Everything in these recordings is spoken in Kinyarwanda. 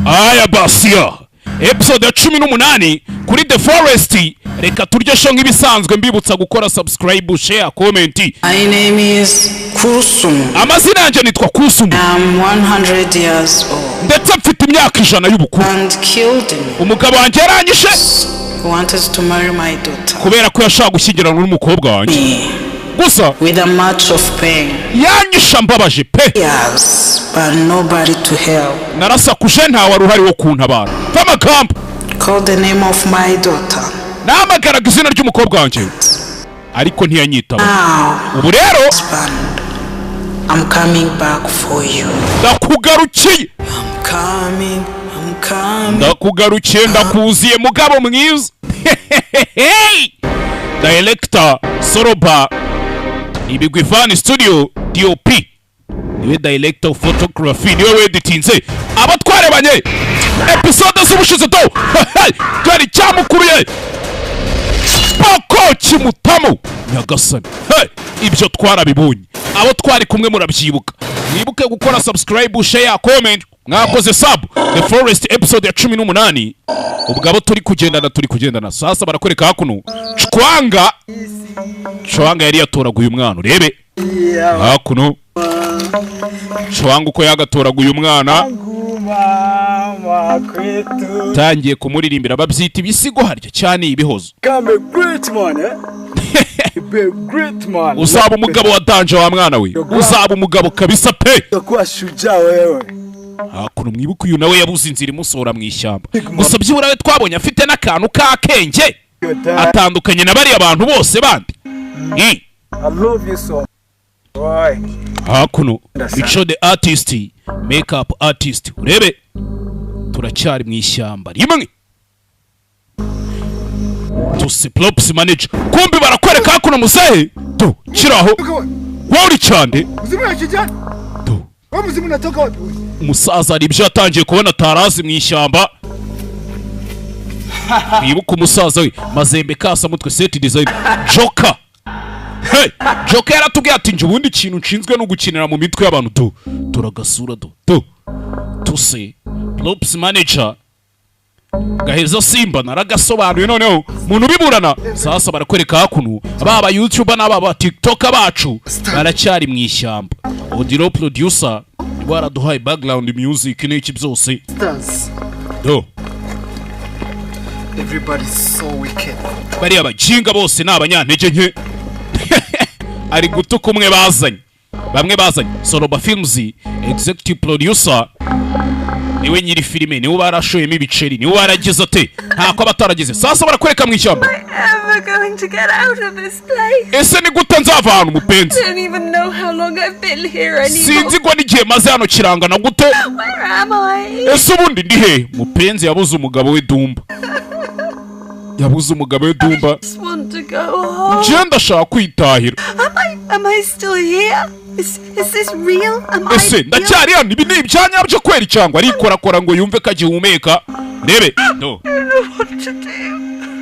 aya basiya episode ya 18 kuri The Forest. Reka turye sho nk'ibisanzwe mbibutsa gukora subscribe, share, comment. My name is Kusumu. Amazina yanjye nitwa Kusumu. I'm 100 years old. Ndetse mfite imyaka 100 y'ubukuru. And killed me. Umugabo wanjye yaranyishe. He wanted to marry my daughter. Kubera ko yashaka gushyingirana n'umukobwa wanjye. Gusa with a much of pain. Yanyisha mbabaje pe. Yes, but nobody to help. Narasakuje nta wari uhari wo kuntabara. Famagambo. Call the name of my daughter. Namagaraga izina ry'umukobwa wanjye. Ariko ntiyanyitaba. Ubu rero I'm coming back for you. Ndakugarukiye. I'm coming. Ndakugarukiye ndakuziye mugabo mwiza. Director Soroba Ibigwi Fan Studio DOP. Niwe director of photography, niwe weditinze abatwarebanye episode z'ubushize do. Twari cyamukuruye Boko Kimutamu Nyagasani. Ibyo twarabibonye. Abo twari kumwe murabyibuka. Mwibuke gukora subscribe, share, comment. Mwakoze sub. The Forest episode ya 18. Ubwo turi kugendana sasa barakoreka hakuno. Chwanga yari yatoraguye umwana urebe. Hakuno. Chwanga uko yagatoraguye umwana. Tangiye kumuririmbira babyita ibisigo harya cyane ibihozo. Uzaba umugabo wa danje wa mwana we. Uzaba umugabo kabisa pe. Hakuno mwibuka uyu nawe yabuze inzira imusohora mu ishyamba. Gusa byibura we twabonye afite n'akantu k'akenge atandukanye na bari abantu bose bandi. I love you so. Hakuno Mico the artist, makeup artist. Urebe turacyari mu ishyamba rimwe. Tusiplops manager. Kumbi barakwereka hakuno muzehe. Do kiraho. Wari cyane. Do. Wamuzimu natoka wapi? Umusaza ari byo atangiye kubona tarazi mu ishyamba. Mwibuka umusaza we Mazembe kasa mutwe set design Joker. Hey, Joker yaratubwiye ati nje ubundi kintu nshinzwe no gukinira mu mitwe y'abantu do. Turagasura do. Tuse Plops manager Gaheza Simba naragasobanuye noneho muntu biburana sasa barakwereka hakuno baba YouTuber n'ababa TikTok bacu baracyari mu ishyamba. Audio producer baraduhaye background music n'iki byose do. Everybody's so wicked. Bari abajinga bose n'abanyantege nke. Ari gutuka umwe bazanye. Bamwe bazanye Soroba Films executive producer niwe nyiri filime niwe barashoyemo ibiceri niwe baragize ate ntako abataragize sasa barakwereka mu ishyamba. Ese ni gute nzava hano mupenzi? Sinzi ngo n'igihe maze hano kirangana gute. Ese ubundi ndi he? Mupenzi yabuze umugabo we Dumba. Yabuze umugabo we Dumba. Nje ndashaka kwitahira. Am I still here? Is this real? Ese ndacyari hano ibi ni ibyanya byo kwera cyangwa ari korakora ngo yumve kagihumeka. Rebe no.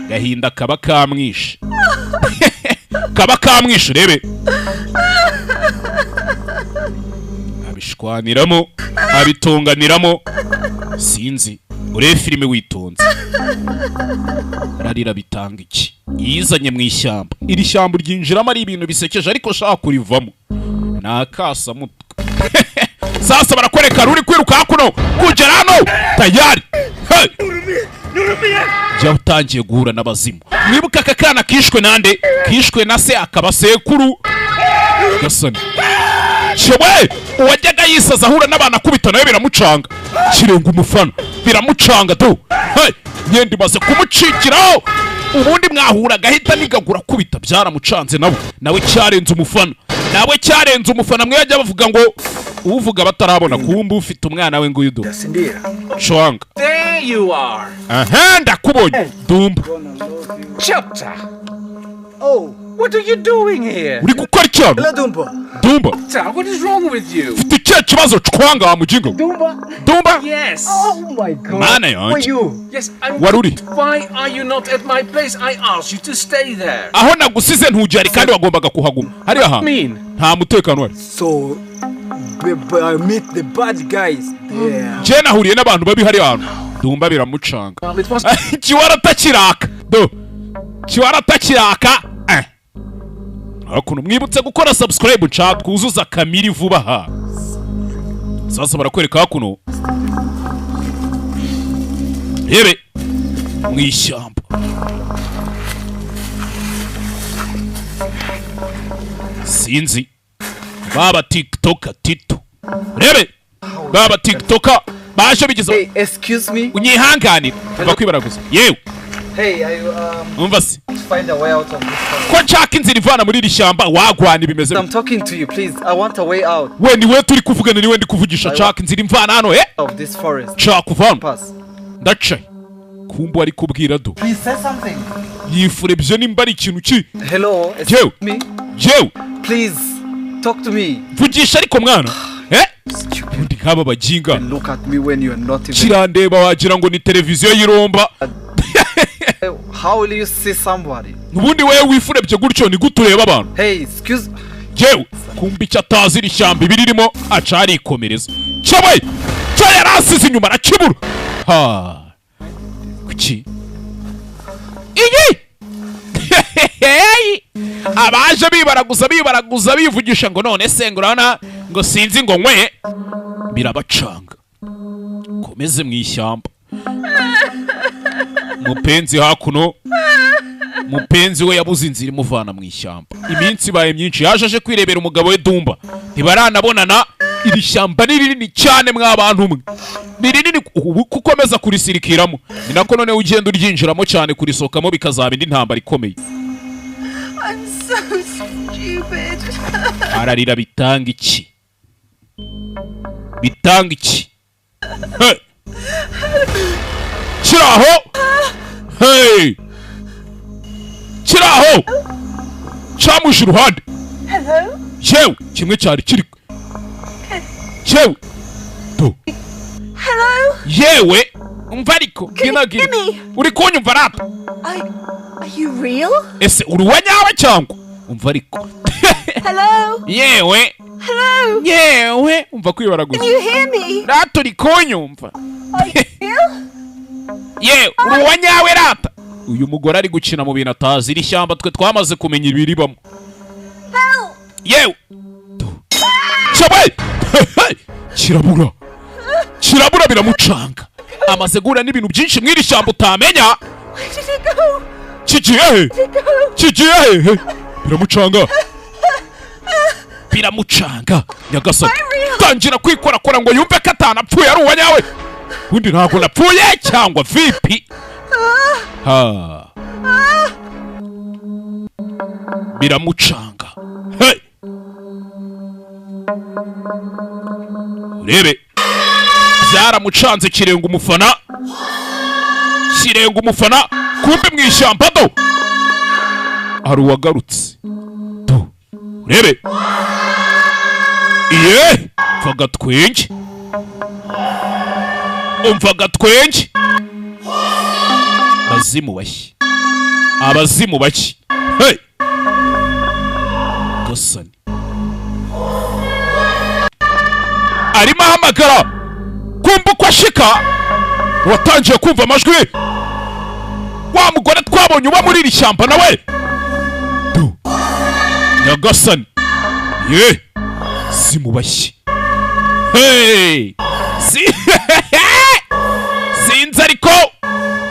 Gahinda kaba kamwishe. Kaba kamwishe rebe. Abishwaniramo, abitonganiramo. Sinzi. Ure filime witonze. Rarira bitanga iki? Yizanye mu ishyamba. Iri shyamba ryinjiramo ari ibintu bisekeje ariko shaka kurivamo. Nakasa mutwe. Sasa barakwereka ruri kwiruka hakuno kugera hano tayari. Hey! Jya utangiye guhura n'abazimu. Mwibuka akakana kishwe nande? Kishwe na se akaba sekuru. Gasani. Chewe uwajyaga yisaza ahura n'abana kubita nawe biramucanga. Kirenga umufana biramucanga do. Hey! Nyendi maze kumucikiraho. Ubundi mwahura gahita nigagura kubita byaramucanze nawe cyarenze umufana. Nawe cyarenze umufana mwe yajya bavuga ngo uvuga batarabona kumbu ufite umwana we ngo yudo. Chwanga. There you are. Ndakubonye. Dumba. Chapter. Oh, what are you doing here? Uri gukora cyane? Dumba. Dumba. What is wrong with you? Ufite cyo kibazo Chwanga wa mujingo. Dumba? Yes. Oh my God. Mana yanjye. Where you? Yes, I'm. Waruri. Why are you not at my place? I asked you to stay there. Aho nagusize ntujari kandi wagombaga kuhaguma. Hari aha. Mean. Nta mutekano wari. So meet the bad guys there. Je nahuriye n'abantu babi hari hano. Dumba biramucanga. Kiwara takiraka. Do. Kiwara takiraka. Hakuno mwibutse gukora subscribe cha twuzuza kamiri vuba ha. Sasa barakwereka hakuno. Rebe mwishyamba. Sinzi baba TikToker Tito. Rebe baba TikToker baje bigize. Hey, excuse me. Unyihangane uva kwibaraguza. Yewe. Hey, umva se. Find a way out of this forest. Ko nshaka inzira ivana muri iri shyamba wagwana bimeze. I'm talking to you, please. I want a way out. We ni we turi kuvugana ni we ndi kuvugisha nshaka inzira imvana hano Of this forest. nshaka kuvana. Pass. Ndaca. Kumbu ari kubwira do. Please say something. Yifure byo nimba ari ikintu ki. Hello, Jew. excuse me. Jew. Please talk to me. Vugisha ariko mwana. Ndi nk'aba bajinga. Look at me when you are not even. Kirandeba wagira ngo ni televiziyo y'iromba. How will you see somebody? Nubundi wewe wifurebye gutyo ni gutureba abantu. Hey, excuse. Jewe kumbi cyatazi iri shyamba ibiririmo acari ikomereza. Cyabaye. Cyarasize inyuma na kiburu. Ha. Kuki? Iyi. Abaje bibaraguza bivugisha ngo none se ngurana ngo sinzi ngo nkwe birabacanga. Komeze mu ishyamba. Mupenzi hakuno. Mupenzi we yabuze inzira imuvana mu ishyamba. Iminsi baye myinshi yaje kwirebera umugabo we Dumba. Ntibaranabonana. Iri shyamba ni rinini cyane mw'abantu mwe. Ni rinini kukomeza kurisirikiramo. Ni nako none ugenda uryinjiramo cyane kurisokamo bikazaba indi ntambara ikomeye. I'm so stupid. Ararira bitanga iki? Bitanga iki? Hey! Kiraho! Hey! Kiraho! Chamushi ruhande. Hello? Yewe kimwe cyari kiri. Yewe. Do. Hello? Yewe umva ariko ginagina. Uri kunyumva rata? Are you real? Ese uri wanyawe cyangwa? Umva ariko. Hello? Yewe. Hello? Yewe umva kwibaraguza. Can you hear me? Rata uri kunyumva? Are you real? Yewe uri wanyawe rata? Uyu mugore ari gukina mu bintu atazi iri shyamba twe twamaze kumenya ibiribamo. Help! Yewe. Cyabaye. Kirabura biramucanga. Amaze gura n'ibintu byinshi mw'iri shyamba utamenya. Where did it go? Kigiye. Biramucanga. Nyagasani. Tangira kwikorakora ngo yumve ko atanapfuye ari uwanyawe. Undi ntabwo napfuye cyangwa vipi. Ha. Biramucanga. Hey. Urebe. Byaramucanze kirenga umufana. Kumbe mu ishyamba do. Ari uwagarutse. Do. Urebe. Iye. Umva gatwenge. Abazimu bashyi. Hey. Gasani. Arimo ahamagara. Kumva uko ashika. Watangiye kumva amajwi. Wa mugore twabonye uba muri iri shyamba nawe. Do. Nyagasani. Ye. Zimubashyi. Hey. Sinzi ariko.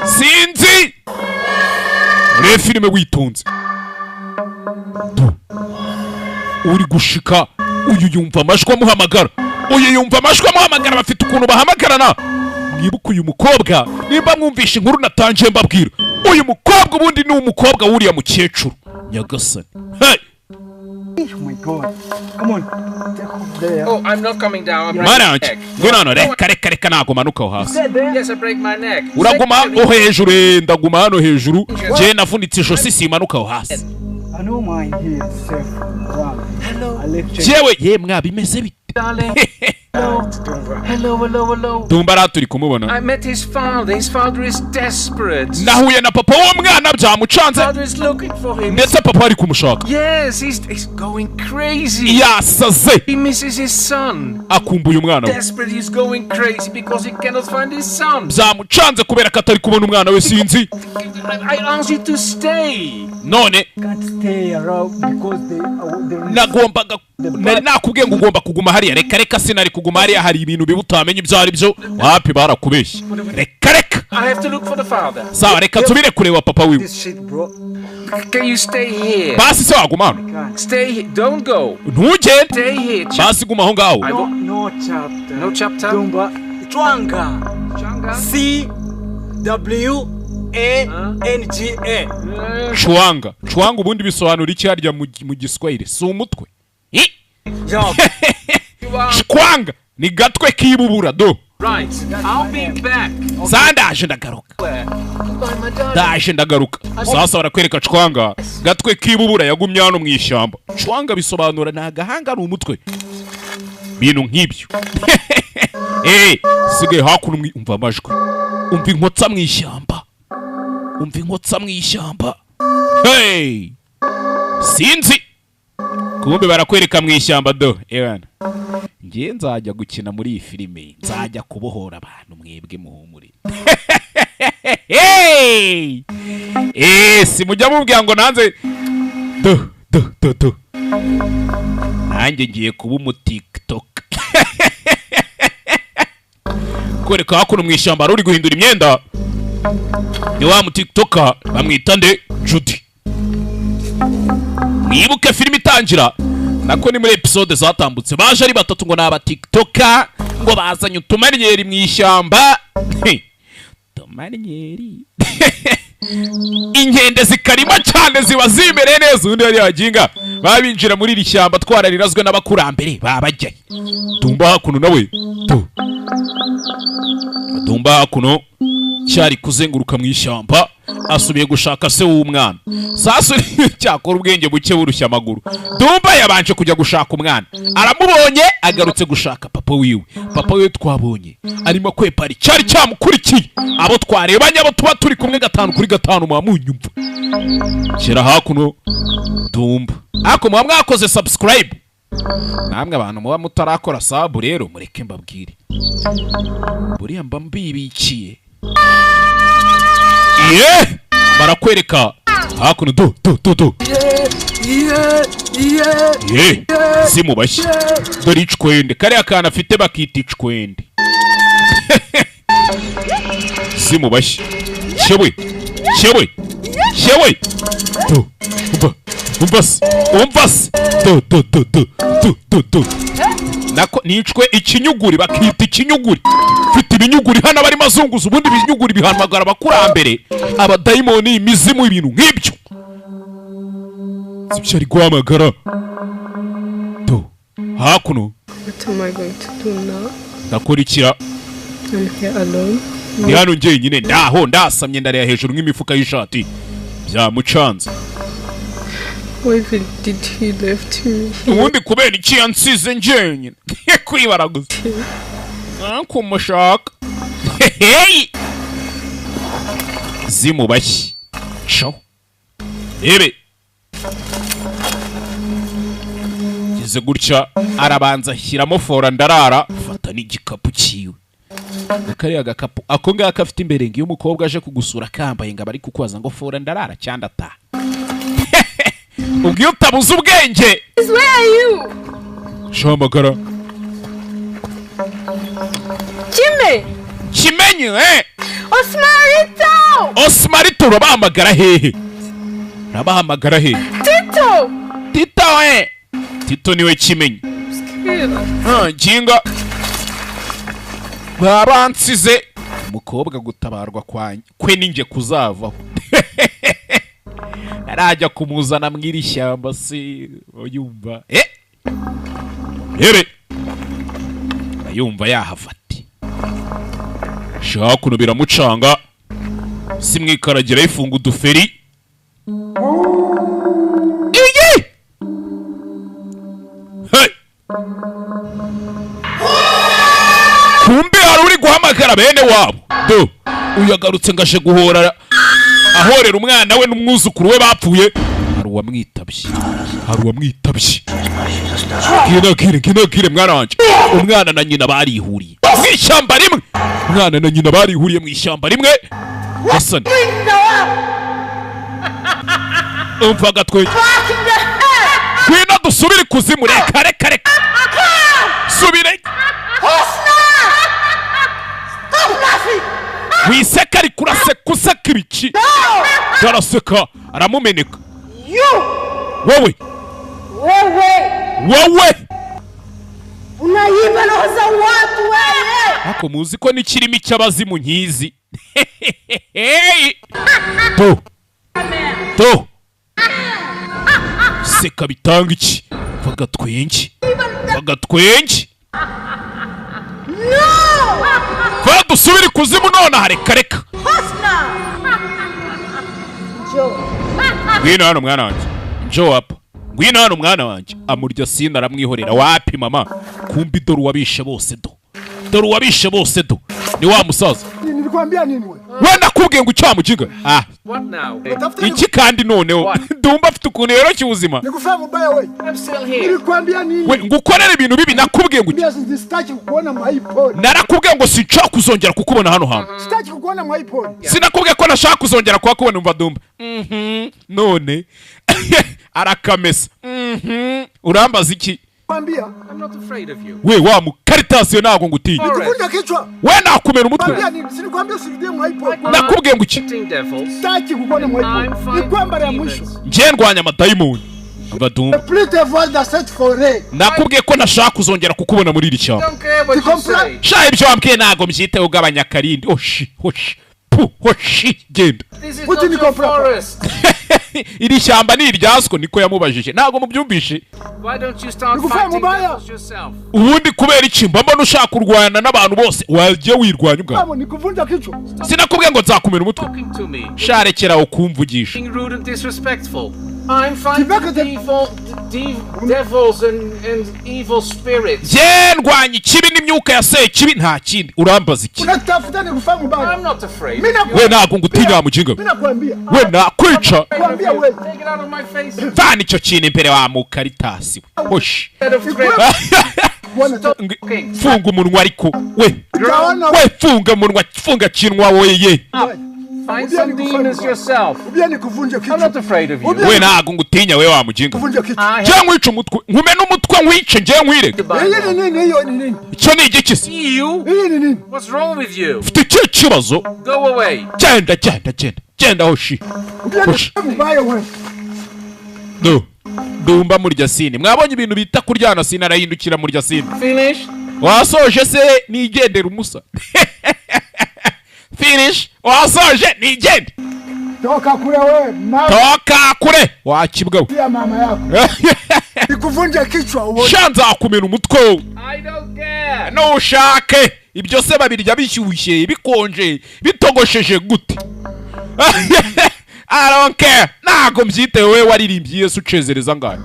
Sinzi. Ure filime witonze. Do. Uri gushika. Uyu yumva amajwi amuhamagara. Bafite ukuntu bahamagarana. Mwibuka uyu mukobwa nimba mwumvisha inkuru natangiye mbabwira. Uyu mukobwa ubundi ni umukobwa wuriya mukecuru. Nyagasani. Hey. Oh my God. Come on. Take off there. Oh, I'm not coming down. Manage. Ngwino reka ntago manuka aho hasi. Yes, I break my neck. Uraguma aho hejuru ndaguma hano hejuru. Je navunitse ijosi simanuka aho hasi. I know mine here is safe. Hello. Jewe ye mwabimeze bite? Darling. Hello. Dumba raturi kumubona. I met his father. His father is desperate. Nahuye na papa w'umwana byamucanze. Father is looking for him. Ndetse papa ari kumushaka. Yes, he's going crazy. Yasaze. He misses his son. Akumbuye umwana we. Desperate, he's going crazy because he cannot find his son. Byamucanze kubera ko atari kubona umwana we sinzi. I asked you to stay. None Can't stay around because they nagombaga nari nakubwiye ngo ugomba kuguma hariya. Reka sinari kuguma hariya, hari ibintu bibi utamenya ibyo ari byo. Wapi barakubeshye. Reka I have to look for the father. sawa, reka tubire kureba papa wiwe. this shit, bro. Can you stay here? Basi se waguma hano. Stay here. Don't go. Ntugende. Stay here. Basi guma aho ngaho. No chapter. No chapter. Dumba. Chwanga. Changa. CWANGA. Chwanga ubundi bisobanura iki harya mu Giswahili? Si umutwe. Yo. Chwanga ni gatwe kibubura do. Right. I'll be back. Sandaje ndagaruka. Daje ndagaruka. Sasa barakwereka Chwanga. Gatwe kibubura yagumye hano mu ishyamba. Chwanga bisobanura nagahanga ari umutwe. Bintu nk'ibyo. Sige hakuno umva amajwi. Umva inkotsa mu ishyamba. Umva inkotsa mu ishyamba. Hey! Sinzi. Kumbe barakwereka mu ishyamba do. Ewana. Ngiye nzajya gukina muri iyi filime. Nzajya kubohora abantu mwebwe muhumure. Hey! Simujya mubwira ngo nanze do. Nanjye ngiye kuba umu TikTok. Kwereka hakuno mu ishyamba ruri guhindura imyenda. Ni wa mu TikToker bamwita nde? Judy. Mwibuke filime itangira nako ni muri episode zatambutse baje ari batatu ngo naba TikToker ngo bazanye utumaryeri mu ishyamba. Tumaryeri. Inkende zikarima cyane ziba zimereye neza undi yari yaginga babinjira muri iri shyamba twararirazwe n'abakurambere babajyaye. Dumba hakuno nawe tu. Dumba hakuno cyari kuzenguruka mu ishyamba asubiye gushaka se w'umwana. Sasa cyakora ubwenge buke burushya amaguru. Dumba yabanje kujya gushaka umwana. Aramubonye agarutse gushaka papa wiwe. Papa wiwe twabonye arimo kwepara cyari cyamukurikiye. Abo twarebanye abo tuba turi kumwe 5 kuri 5 mwamunyumva. Kira hakuno Dumba. Ako mwakoze subscribe. Namwe abantu muba mutarakora sub rero mureke mbabwire. Buriya mba mbibikiye. Barakwereka hakuno do. Simubashye dore icwende kariya kana afite bakita icwende. Simubashye shewe umvase do nako nicwe ikinyuguri bakita ikinyuguri. Fite ibinyuguri hano bari mazunguza ubundi ibinyuguri bihamagara abakurambere abadayimoni imizimu ibintu nk'ibyo. Sibyo ari guhamagara do hakuno. What am I going to do now? Ndakurikira. I'm here alone. Ndi hano njyenyine ndaho ndasamye ndareba hejuru nk'imifuka y'ishati byamucanze. Why did he left me? Ubundi kubera iki yansize njyenyine kwibaraguza kumushaka. Zimubashye sho ebe gize gutya arabanza ashyiramo fora ndarara fata n'igikapu cyiwe. Kariya gakapu ako ngaka afite imbere ngiyo umukobwa aje kugusura kambaye ngo bari kukwaza ngo fora ndarara cyanda ta. Ubwiye utabuze ubwenge. Where are you? Shamagara. Kimenye Osmarito rabahamagara hehe? Rabahamagara hehe? Tito Tito niwe Kimenye. Jinga. Baransize umukobwa gutabarwa kwe ninjye kuzavaho. Arajya kumuzana mwiri shyamba si oyumva. Ere ayumva yahafati. Shakuno biramucanga. Simwikaragira ifunga uduferi. Hey! hamagara bene wabo do uyagarutse ngaje guhora ahorera umwana we n'umwuzukuru we bapfuye hari uwamwitabye kinakire mwana wanje umwana na nyina barihuriye mw'ishyamba rimwe Hassan umva gatwe kwina dusubire kuzimu reka subire wiseka ari kuraseka ibiki daraseka aramumeneka wowe unaiba roho za watu wewe. Ako muzi ko n'ikirimi cy'abazimu nkizi. To seka bitanga iki bagatwenje va dusubire kuzimu none hareka ngwino hano mwana wanje njo apa ngwino hano mwana wanje amurya sina aramwihorera wapi mama kumbi dore wabishe bose do ni wa musaza nilikwambia nini wewe nakubwiye ngo cyamujiga What now? iki kandi noneho ndumva afite ukuntu yero cy'ubuzima nikufahamu baya wewe I'm still here. nilikwambia nini we ngukorera ibintu bibi nakubwiye ngo mimi sitaki kukuona mwaipori narakubwiye ngo sinshaka kuzongera kukubona hano hantu sitaki kukuona mwaipori sinakubwiye ko nashaka kuzongera kubona umva dumba none arakamesa urambaza iki kwambia I'm not afraid of you. we wa mukaritasiyo ntago ngutinya nikuvunja kichwa we nakumera umutwe kwambia nini sinikwambia usirudie mwaipori nakubwiye ngo iki Acting devils. sitaki kukuona mwaipori ni kwamba ya mwisho ngiye ndwanya amadayimoni umva dumba please avoid the search for rain nakubwiye ko nashaka kuzongera kukubona muri iri cyamba Don't care what you say. sha ibyo wambwiye ntago mbyiteho ugabanya karindi hoshi genda This is Put not in your the proper. forest. iri shyamba ni iryaswo niko yamubajije ntago mubyumvishe Why don't you start Nikufahamu fighting baya. devils yourself? ubundi kubera iki mbona ushaka kurwana n'abantu bose wagiye wirwanya ubwawe kama nikuvunja kichwa sinakubwiye ngo nzakumena umutwe Talking to me. sharekeraho kumvugisha Being rude and disrespectful. I'm fighting Tibaka the- devils and evil spirits. je ndwanya ikibi n'imyuka ya sekibi nta kindi urambaza iki unatafuta nikufahamu baya I'm not afraid. mimi we ntago ngutinya mujinga mimi nakwambia we nakwica kwambia wewe Take it out of my face. vana icyo kintu imbere wa mukaritasi hoshi Instead of threat. funga umunwa ariko we utaona funga kinwa weye Find some demons yourself. ubia nikuvunja I'm kichwa not afraid of you. we ntago ngutinya we wa mujinga kuvunja kichwa je nkwica umutwe nkumena umutwe nkwice nje nkwireke hii ni nini hiyo ni nini icyo ni igiki se You? hii ni nini What's wrong with you? ufite ikihe kibazo Go away. genda hoshi ubia nikuvunja baya wewe ndumva murya sini mwabonye ibintu bita kuryana sini arahindukira murya sini Finish? wasoje se nigendera umusa finish wasoje nigende toka kule wewe mama toka kure wakibwa ya mama yako nikuvunja kichwa uone shanza kumena umutwe I don't care. nushake ibyo se babirya bishyushye bikonje bitogosheje gute I don't care ntago mbyitewe we waririmbye Yesu ucezereza ngayo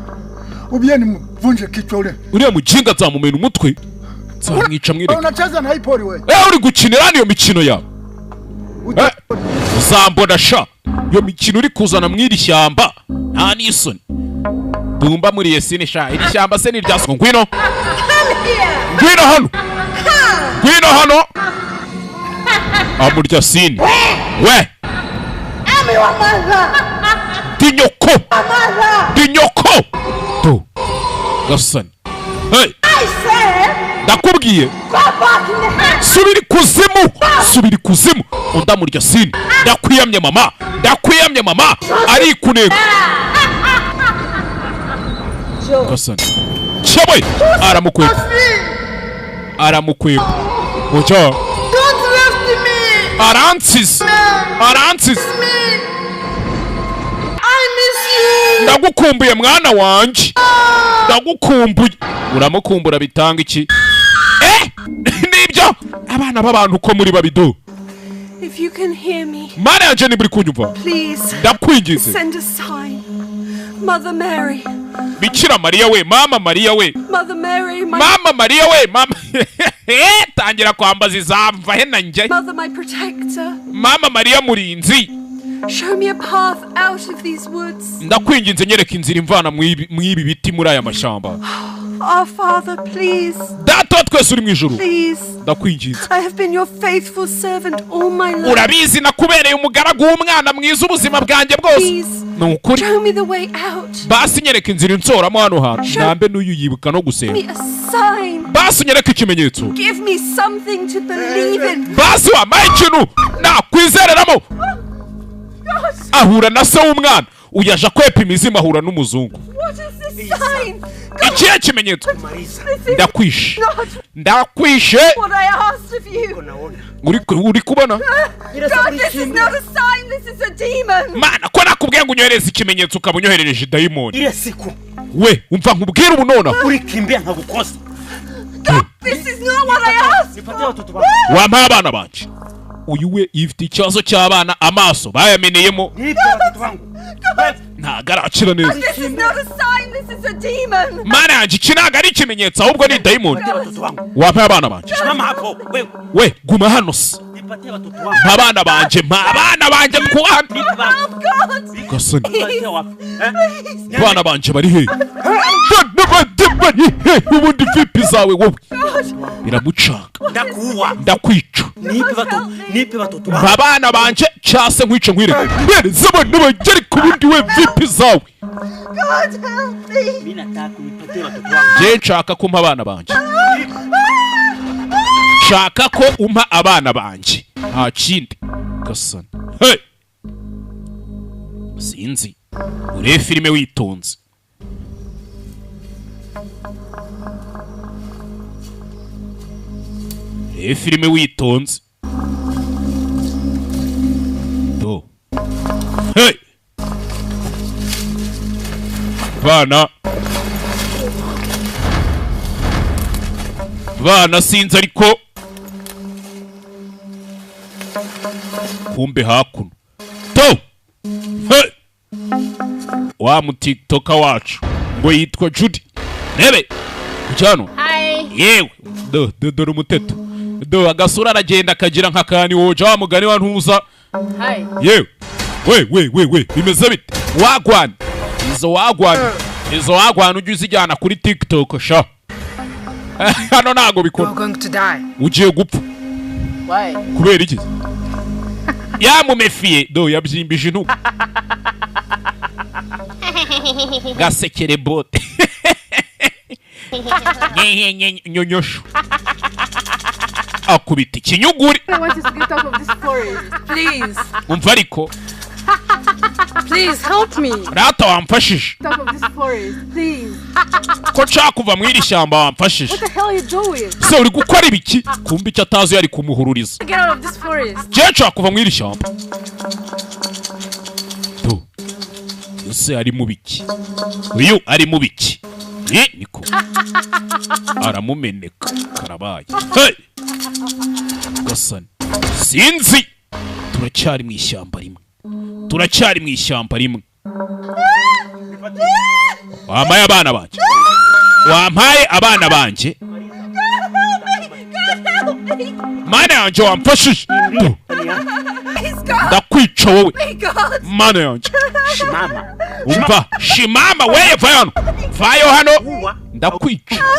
ubia nimvunje kichwa ule uriya mujinga nzamumena umutwe nzamwica mwireke unacheza na ipori wewe uri gukinira niyo mikino yawe uzambona sha iyo mikino uri kuzana mw'iri shyamba nta n'isoni dumba muri yesini sha iri shyamba se n'iryaswa ngwino hano amurya sini we dinyoko to gasani hey ndakubwiye subiri kuzimu undamurya sini ndakwiyamye mama ari kunega gasani cyabaye aramukweba oja aransize ndagukumbuye mwana wanje uramukumbura bitanga iki nibyo abana b'abantu ko muri babido If you can hear me, mana yanje ni buri kunyumva please ndakwingize send a sign. Mother Mary, Bikira Mariya we, Mama Mariya we. Mother Mary, Mama Mariya we, Mama. Tangira kwambaza izamva he nanjye. Mother, my protector. Mama Mariya murinzi. Show me a path out of these woods. Ndakwinginze nyereka inzira imvana mwibi biti muri aya mashamba. Our Father, please. Data twese uri mu ijuru. Please. Ndakwinginze. I have been your faithful servant all my life. Urabizi nakubereye umugaragu w'umwana mwiza ubuzima bwanjye bwose. Nukuri. Show me the way out. Basi nyereka inzira insoramo hano hantu. Nambe n'uyu yibuka no gusenga. Give me a sign. Basi nyereka ikimenyetso. Give me something to believe in. Basi wambaye ikintu nakwizereramo. Ahura na se w'umwana uyaje kwepa imizima ahura n'umuzungu. What is this sign? Ikihe kimenyetso? Ndakwishe. Ndakwishe. What I asked of you. Uri kubona? God, this is not a sign. This is a demon. Mana ko nakubwiye ngo unyohereze ikimenyetso ukaba unyoherereje dayimoni. Ile siku We umva nkubwira ubu nona. Urikimbia nkagukosa. God, this is not what I asked. Nipatie watoto wangu. Wampa abana banje. Uyu we ifite ikibazo cy'abana amaso bayameneyemo. Nipe watoto wangu. Ntago arakira neza. This is not a sign. This is a demon. Mana yanjye iki ntago ari ikimenyetso ahubwo ni dayimoni. Wampa abana banje. Mama hapo wewe. We guma hano se. Nipatie watoto wangu. Abana banje twana. God. Gasani. Nipatie wapi? Abana banje bari he? Ubundi vipi zawe wowe? Biramucanga. Ndakuwa. Ndakwica. Nipe watoto wangu. Abana banje cyase nkwice nkwireke. Bereza abana banje ariko ubundi we vipi zawe? God, help me. Mimi nataka nipatie watoto wangu. Je nshaka kumpa abana banje. Shaka ko umpa abana banje. Nta kindi. Gasani. Hey. Sinzi. Ure filime witonze. Filime witonze. Do. Hey. Bana sinzi ariko kumbe hakuno. Do. Hey. Wa mu TikTok wacu ngo yitwa Judy. Nebe. Kujano. Hi. Yewe. Dore umuteto. Do agasura aragenda akagira nk'akani woja wa mugani wa ntuza. Hi. Yewe. We bimeze bite? Wagwana. Izo wagwana ujye uzijyana kuri TikTok sha. Hano nago bikora. You're going to die. Ugiye gupfa. Why? Kubera iki? Yamumefiye do yabyimbije intugu. Gasekere bote. Nyonyosho. Akubita ikinyuguri. I want us to get out of this forest. Please. Umva ariko. Please help me. Rata wamfashije. Get out of this forest. Please. Ko nshaka kuva mw'iri shyamba wamfashije. What the hell are you doing? Se uri gukora ibiki? Kumbe icyo atazi yari kumuhururiza. Get out of this forest. Je nshaka kuva mw'iri shyamba. Do. Yose ari mu biki. Uyu ari mu biki. Niko. Aramumeneka. Karabaye. Hey. Gasani. Sinzi. Turacyari mu ishyamba rimwe. Wampaye abana banje. Mana yanjye wamfashije. Ndakwica wowe. Mana yanjye. Umva. Shimama weye vayo hano.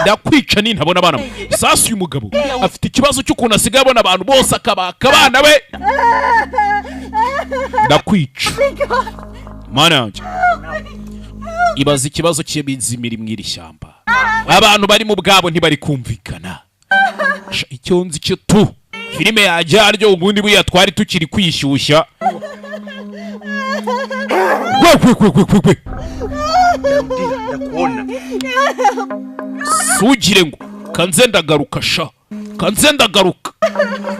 Ndakwica nintabona abana. Sasa uyu mugabo afite ikibazo cy'ukuntu asigaye abona abantu bose akabaka abana be. Ndakwica. Mana yanjye. Ibaza ikibazo cy'ibizimiri mw'iri shyamba. Abantu bari mu bwabo ntibari kumvikana. Icyo nzi cyo tu. Filime yajyaryo ubundi buya twari tukiri kwishyushya. We. Sugire ngo kanze ndagaruka sha.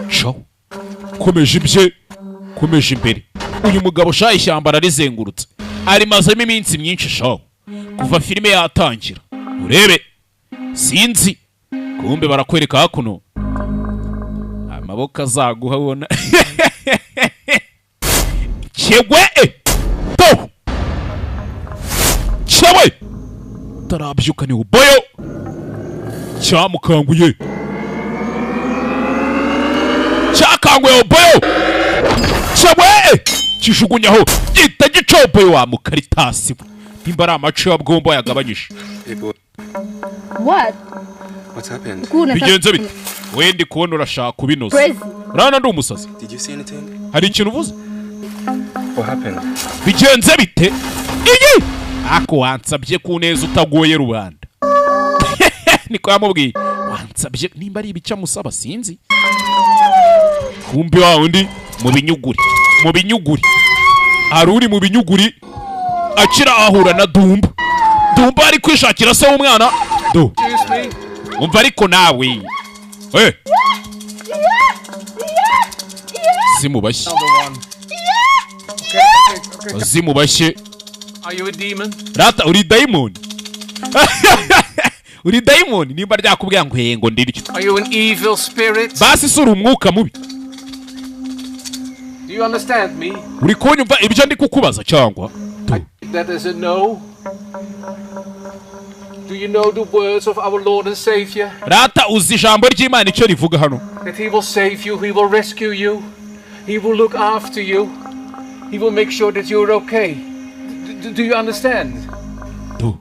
Sha. Komeje imbere. Uyu mugabo sha ishyamba ararizengurutse. Arimazemo iminsi myinshi sha. Kuva filime yatangira. Urebe. Sinzi. Kumbe barakwereka hakuno. Amaboko azaguha wona. Chegwe. To. Chewe. tarabyuka ni Boyo cyamukanguye cyakanguye Boyo cyawe kishugunyaho gita gico Boyo wa mukaritasi nimba ari amacu y'abwombo yagabanyije. What? What's happened? Bigenze bite? Wendi kubona urashaka kubinoza. Rana ndi umusazi. Did you see anything? Hari ikintu uvuze? What happened? Bigenze bite? Iyi! Ako wansabye kuneza utagoye rubanda. Niko yamubwiye. Wansabye nimba ari ibica musaba sinzi. Kumbe wa undi mu binyuguri. Mu binyuguri. Aruri mu binyuguri. Akira ahura na Dumba. Dumba ari kwishakira se w'umwana. Do. Umva ariko nawe. Zimubashye. Zimubashye. Are you a demon? Rata uri daimon. Uri daimon nimba ryakubwira ngo hengo ndiryo. Are you an evil spirit? Basi sura umwuka mubi. Do you understand me? Uri kunyumva ibyo ndi kukubaza cyangwa? That is a no. Do you know the words of our Lord and Savior? Rata uzi ijambo ry'Imana icyo rivuga hano. That he will save you, he will rescue you, he will look after you, he will make sure that you're okay. Do you understand? Do.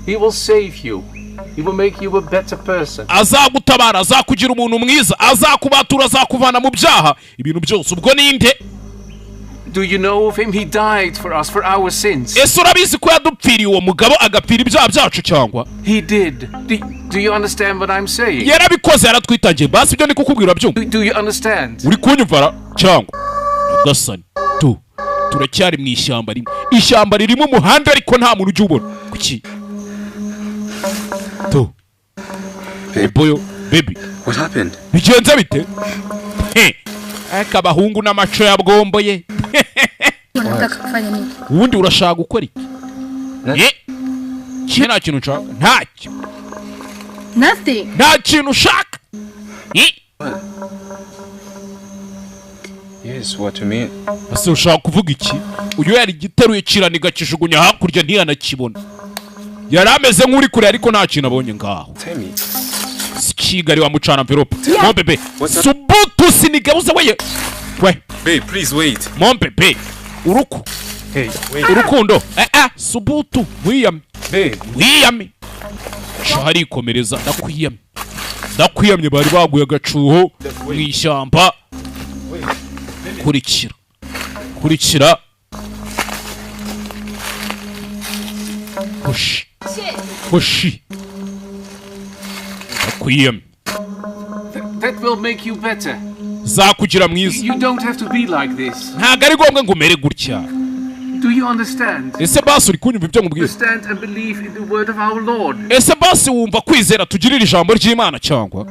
He will save you. He will make you a better person. Azagutabara, azakugira umuntu mwiza, azakubatura, azakuvana mu byaha, ibintu byose ubwo ninde? Do you know of him? He died for us, for our sins. Ese urabizi ko yadupfiriye uwo mugabo agapfira ibyaha byacu cyangwa? He did. Do you understand what I'm saying? Yarabikoze yaratwitangiye, basi ibyo ndi kukubwira byumva. Do you understand? Uri kunyumvara cyangwa? Gasani. Tu. Turacyari mu ishyamba rimwe. Ishyamba ririmo umuhanda ariko nta muntu ujya ubona. Kuki? Tu. Boyo, baby. What happened? Bigenze bite? Akabahungu n'amaco yabwomboye. Unataka kufanya nini? Ubundi urashaka gukora iki? Nta kintu ushaka? Ntacyo. Nothing. Nta kintu ushaka? Yes, what you mean? Ase ushaka kuvuga iki? Uyu yari giteruye kiraniga kishugunya hakurya ntiyanakibona. Yari ameze nk'uri kure ariko nta kintu abonye ngaho. Tell me. Sikigari wa mucana envelope. Mon bébé. Subutu sinigabuza weye. We. Babe, please wait. Mon bébé. Uruku. Hey, wait. Urukundo. Subutu. Wiyame. Babe. Wiyame. Shari komereza ndakwiyame. Ndakwiyamye bari baguye agacuho mu ishyamba. Kurikira. Kurikira. Hoshi. Hoshi. Ndakwiyamye. That will make you better. Zakugira mwiza. You don't have to be like this. Ntago ari ngombwa ngo umere gutya. Do you understand? Ese basi uri kunyumva ibyo nkubwira? Understand and believe in the word of our Lord. Ese basi wumva kwizera tugirira ijambo ry'Imana cyangwa?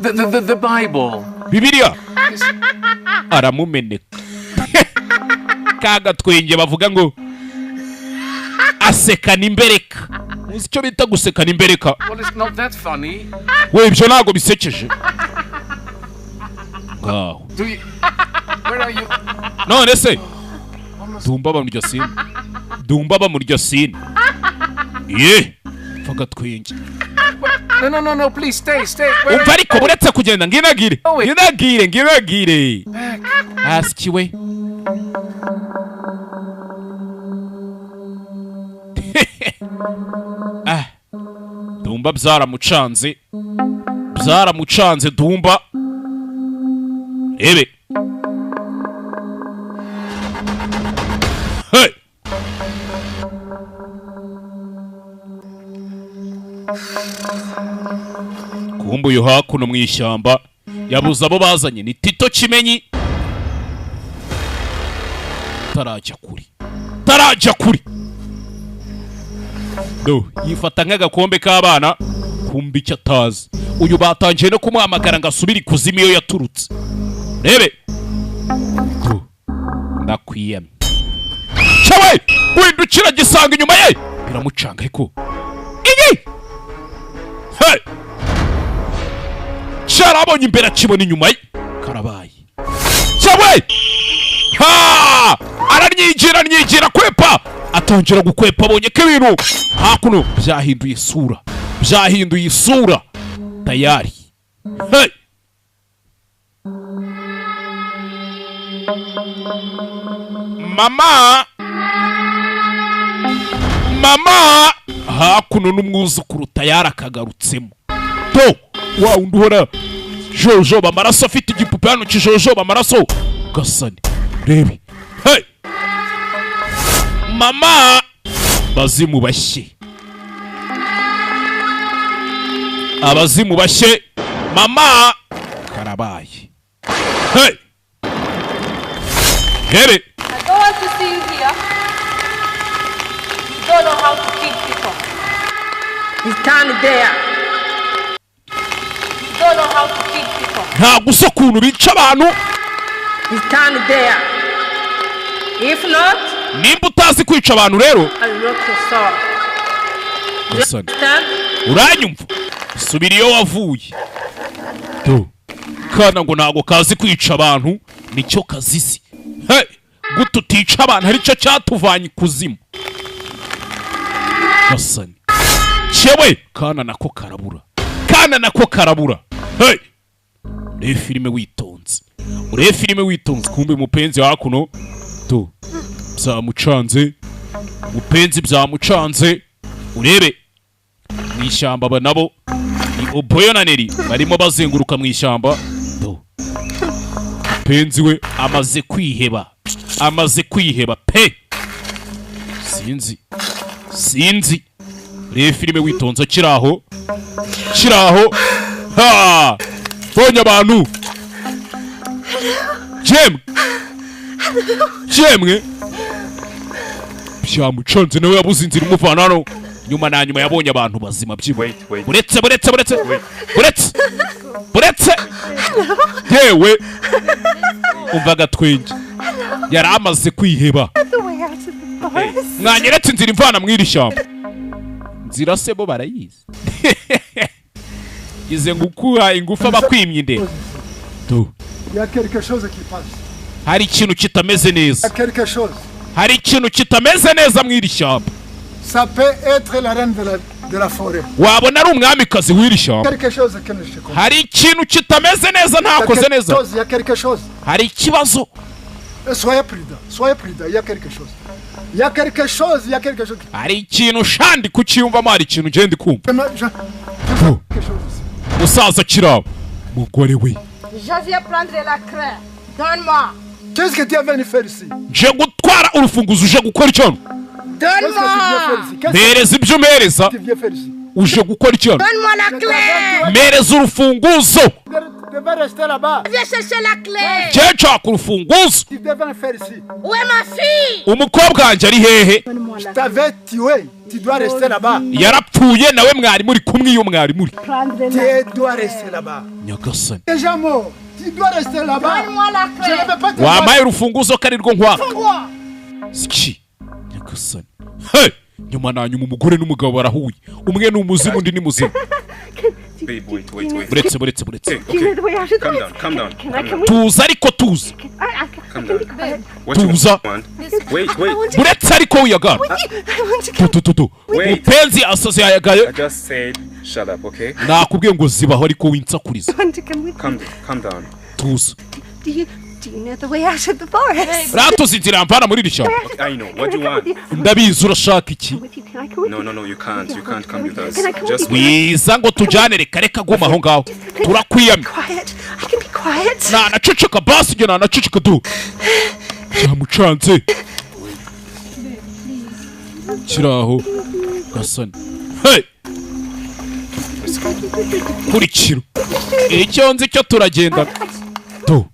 The Bible. Bibiliya. Aramumeneka. Kaga twenge bavuga ngo asekana imbereka. Uzi icyo bita gusekana imbereka? Well, it's not that funny. We ibyo ntago bisekeje. Ngaho. Where are you? None se Dumba ba muryo sine. Dumba ba muryo sine. Faga twenge. No, please stay. Umva ariko buretse kugenda nginagire. Nginagire. Askiwe. Dumba byaramucanze Dumba. Ebe. Hey. Kumbuye hakuno mu ishyamba yabuze abo bazanye ni Tito Kimenyi. Tarajya kuri. Do yifata nk'agakombe k'abana kumbi icyo atazi. Uyu batangiye no kumuhamagara ngo asubire ikuzimu iyo yaturutse. Rebe. Ndakwiyamye. Cyawe windukira gisanga inyuma ye. Biramucanga ariko. Iyi. Hey. Cyarabonye imbere akibona inyuma ye. Karabaye. Cyawe. Ha! nyigira kwepa atangira gukwepa abonye ko ibintu hakuno byahinduye isura tayari. Hey! Mama hakuno n'umwuzukuru tayari akagarutsemo. To wa undi uhora jojoba amaraso afite igipupe hano kijojoba amaraso Gasani rebe. Hey! Mama abazimu bashye mama karabaye. Hey! Here. I don't want to see you here. You don't know how to kill people. Stand there. You don't know how to kill people. Nta gusa kuntu bica abantu. Stand there. If not, nimba utazi kwica abantu rero I'll lock your sword. Gasani Stand. uranyumva subira iyo wavuye. To kana ngo ntago kazi kwica abantu nicyo kazizi. Hey! Gutu tica abantu ari cyo cyatuvanye kuzimu. Gasani cyewe kana nako karabura. Hey! Ure filime witonze kumbe mupenzi hakuno to byamucanze urebe mwishyamba banabo ni Oboyo na Neri barimo bazenguruka mwishyamba to mupenzi we amaze kwiheba pe sinzi ure filime witonze kiraho ha bonye abantu Jemwe byamucanze nawe yabuze inzira umuvanano nyuma na nyuma yabonye abantu bazima byibo. Buretse yewe umva gatwenge yari amaze kwiheba. Mwanyeretse inzira imvana mwiri shyamba nzira sebo barayizi. Ize ngukuha ingufa bakwimye inde to hari ikintu kitameze neza mwiri shyamba. Ça peut être la reine de la forêt. Wabona ari umwamikazi w'iri shyamba. Hari ikintu kitameze neza ntakoze neza. Hari ikibazo. Soyez prudent, il y a quelque chose. Hari ikintu shandi kucyumvamo hari ikintu ugenda kumva. Musaza kirabo mugore we. Je viens prendre la craie. Donne-moi. Qu'est-ce que tu es venu faire ici? Je gutwara urufunguzo uje gukora icyo? Donne-moi. Mereza ibyo mereza. Uje gukora icyo? Donne-moi la clé. Mereza urufunguzo. Tu devais rester là-bas. Viens chercher la clé. Cyecha urufunguzo. Tu devais faire ici. Où est ma fille? Umukobwa wanjye ari hehe? Je t'avais tué. Tu dois rester là-bas. Yarapfuye nawe mwari muri kumwe iyo mwari muri. Tu dois rester là-bas. Nyagasani. Déjà mort. Tu dois rester là-bas. Donne-moi la Je ne clé. vais pas te Wamaye urufunguzo karirwo nkwaka. Fais-moi. Siki. Nyagasani. Hey! Nyuma na nyuma umugore n'umugabo barahuye. Umwe ni umuzimu undi ni muzima. Babe, wait. Buretse. Okay. Calm down. Tuza ariko tuza. Calm down. What you Tuza. want? Wait. Buretse ariko wiyagara. Tu. Wait. Mupenzi asaze yayagaye. I just said shut up, okay? Nakubwiye ngo zibaho ariko winsakuriza. Calm down. Tuza. Do you know the way out of the forest? Ratuzi inzira mvana muri rishyamba. Okay, I know. What do you want? Ndabizi urashaka iki? No, you can't. You can't come with us. Just Wiza ngo tujyane reka guma aho ngaho. Turakwiyamye. Quiet. I can be quiet. Naceceka basi njye naceceka du. Cyamucanze. Kiraho. Gasani. Hey! Kurikiro. Icyo nzi cyo turagenda. Tu.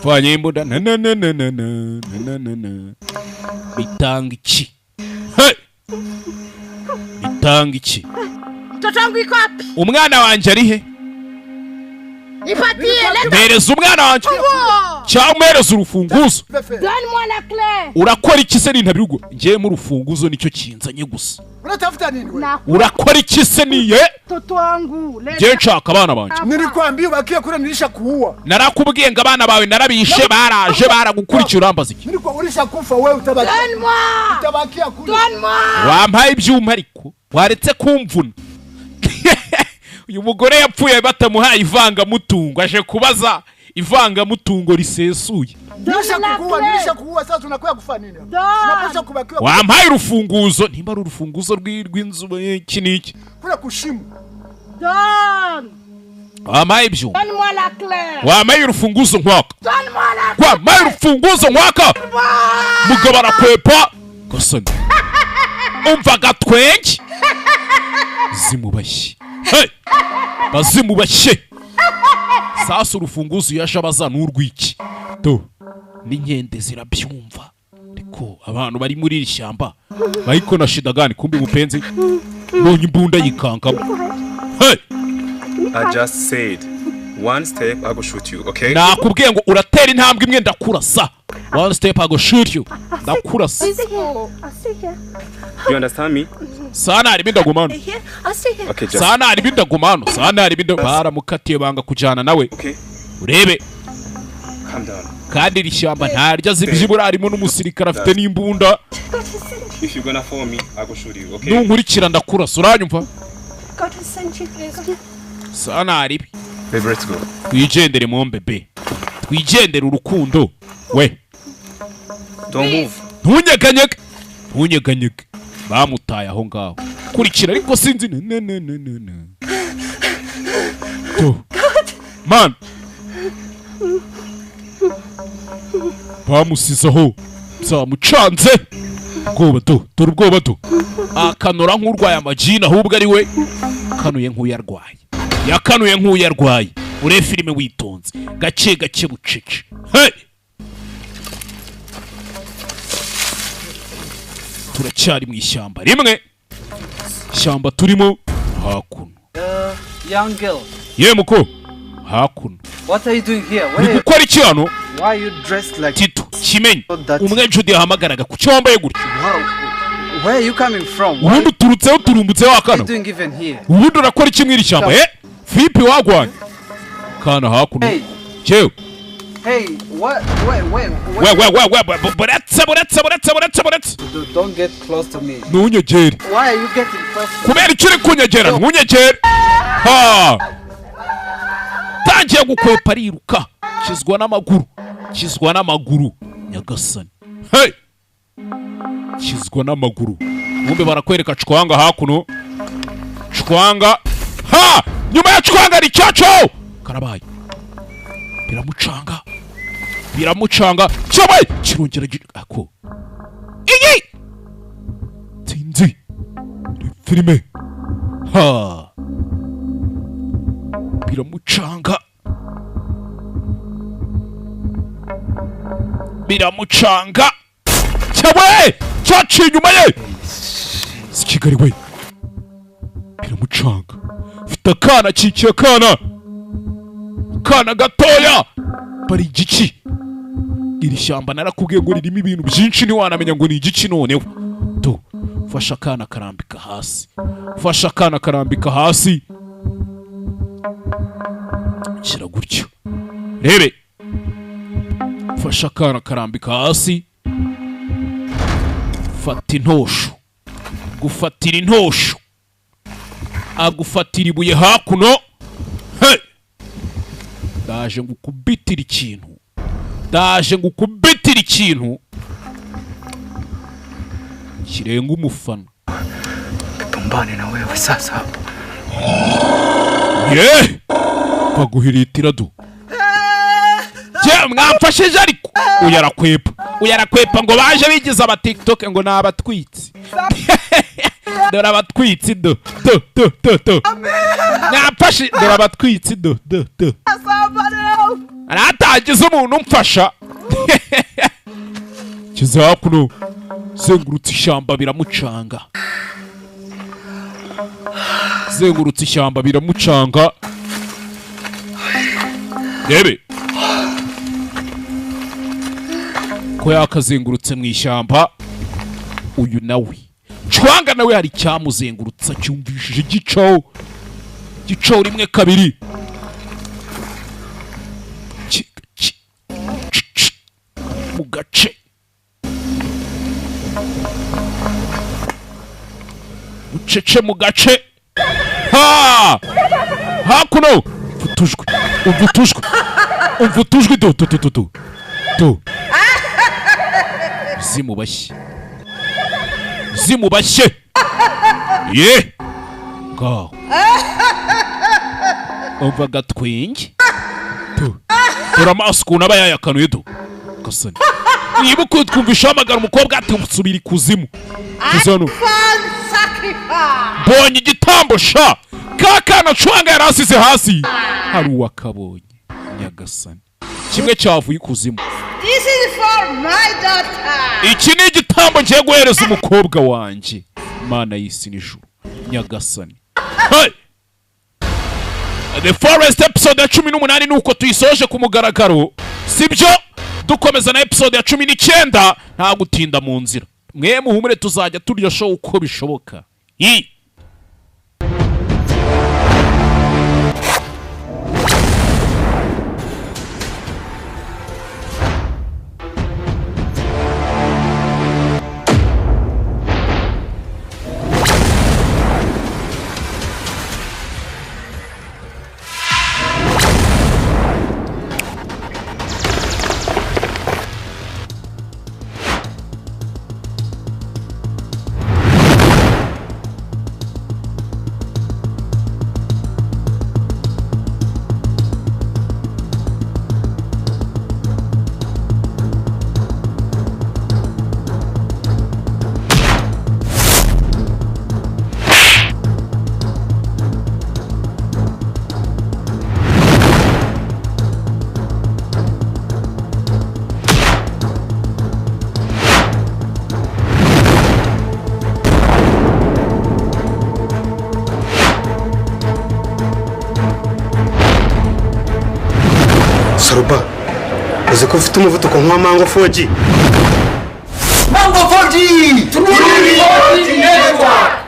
Fanye imbunda bitanga iki? Hey! Bitanga iki? Mtoto wangu iko wapi? Umwana wanje ari he? Nipatie, leta. Mereza umwana wanje. Cyangwa mereza urufunguzo. Donne-moi la clé. Urakora iki se n'intabirugo? Ngiye mu rufunguzo nicyo kinzanye gusa. Unatafuta nini wewe? Urakora iki se niye? Mtoto wangu. Je nshaka abana banje. Nilikwambia ubakiye kure nilisha kuua. Narakubwiye ngo abana bawe narabishe baraje baragukurikira urambaza iki? Nilikuwa ulisha kufa wewe utabaki. Donne-moi. Utabakia kure. Donne-moi. Wampaye ibyuma ariko waretse kumvuna. Uyu mugore yapfuye batamuhaye ivanga mutungo aje kubaza ivanga mutungo risesuye. Nilisha kuua sasa tunakuya kufa nini? Tunapaswa kubakiwa. Wampaye urufunguzo nimba ari urufunguzo rw'inzu iki niki? Kule kushimu. Donne. Wampaye ibyuma. Donne-moi la clé. Wampaye urufunguzo nkwaka. Donne-moi la clé. Wampaye urufunguzo nkwaka. Mugabo arakwepa. Gasani. Umva gatwengi. Zimubashye. Hey! Bazimubashye. Sasa urufunguzo yashabaza n'urwiki. To n'inkende zirabyumva. Ariko abantu bari muri iri shyamba bayiko na shida gani kumbe mupenzi bonye imbunda yikankamo. Hey! I just said one step I go shoot you, okay? Nakubwiye ngo uratera intambwe imwe ndakurasa. One step I go shoot you. Ndakurasa. I'll stay here. You understand me? Sana ari bindagumano. Here? I'll stay here. Okay, just Sana ari bindagumano. Sana ari bindo baramukatiye banga kujana nawe. okay. Urebe Calm down. kandi iri shyamba ntarya zibyibura harimo n'umusirikare afite n'imbunda. If you're gonna follow me, I go shoot you, okay? Nunkurikira ndakurasa uranyumva? Go to send you, please. Sana ari bi. Baby, let's go. Twigendere mu mbebe. Twigendere urukundo. We. Don't move. Ntunyeganyege. Ntunyeganyege. Bamutaye aho ngaho. Kurikira ariko sinzi to. Man. Bamusizaho. Zamucanze. Ubwoba to. Dore ubwoba to. Akanura nk'urwaye amajina ahubwo ari we. Kanuye nk'uyarwaye. Yakanuye nk'uyarwaye. Ure filime witonze. Gake gake bucece. Hey! Turacyari mu ishyamba rimwe. Ishyamba turimo hakuno. Young girl. Ye muko. Hakuno. What are you doing here? Gukora iki hano? Why are you dressed like Tito? Kimenyi. Umwe Judy yahamagaraga ku cyombaye gutya. Where are you coming from? Ubundi turutseho turumbutseho akano. What are you doing even here? Ubundi urakora iki mwiri shyamba? Fipi wagwanye. Kana hakuno. Cyo. Hey, what? Wait. Buretse. Don't get close to me. Ntunyegere. Why are you getting close to me? Kubera icyo uri kunyegera ntunyegere. Ha! Tangiye gukwepa ariruka. Kizwa n'amaguru. Nyagasani. Hey! Kizwa n'amaguru. Bombe barakwereka Chwanga hakuno. Chwanga. Ha! Nyuma ya Chwanga ni cyaco. Karabaye. Biramucanga. Cyabaye. Kirongera ako. Iyi! Tinzi. Filime. Ha! Biramucanga. Cyabaye. Cyaciye inyuma ye. Sikigari we. Biramucanga. Fita akana kikiye kana gatoya. Bari igiki. Iri shyamba narakubwiye ngo ririmo ibintu byinshi ntiwanamenya ngo ni igiki noneho. To fasha akana karambika hasi. Kira gutyo. Rebe. Fasha akana karambika hasi. Fata intosho. Gufatira intosho. Agufatira ibuye hakuno. Hey! Daje ngukubitira ikintu. Kirenga umufana. Tumbane na wewe sasa. Ye! Baguhiritira du. Je mwamfashije ariko. Uyarakwepa ngo baje bigize aba TikTok ngo nabatwitsi. Dore abatwitsi do. Mwamfashije dore abatwitsi do. Aratagize umuntu umfasha. Kizakuno. Zengurutse ishyamba biramucanga. Rebe. Ko yakazengurutse mu ishyamba. Uyu nawe Chwanga nawe hari cyamuzengurutsa cyumvishije gicaho rimwe kabiri mu gace ucece mu gace hakuno umvutujwe do zimubashye ye ngaho umva gatwenge dore amaso ukuntu aba yayakanuye do gasani niba twumvisha hamagara umukobwa ati usubira ikuzimu hano mbonye igitambo sha kakana Chwanga yari asize hasi hari uwakabonye nyagasani kimwe cyavuye ikuzimu. This is for my daughter. Iki ni igitambo ngiye guhereza umukobwa wanjye mana y'isi n'ijuru nyagasani. Hey! The Forest episode ya 18 nuko tuyisoje ku mugaragaro sibyo dukomeza na episode ya 19 nta gutinda mu nzira mwe muhumure tuzajya turya show uko bishoboka. Saruba, uzi ko ufite umuvuduko nka Mango 4G? Mango 4G! Truly 4G Network!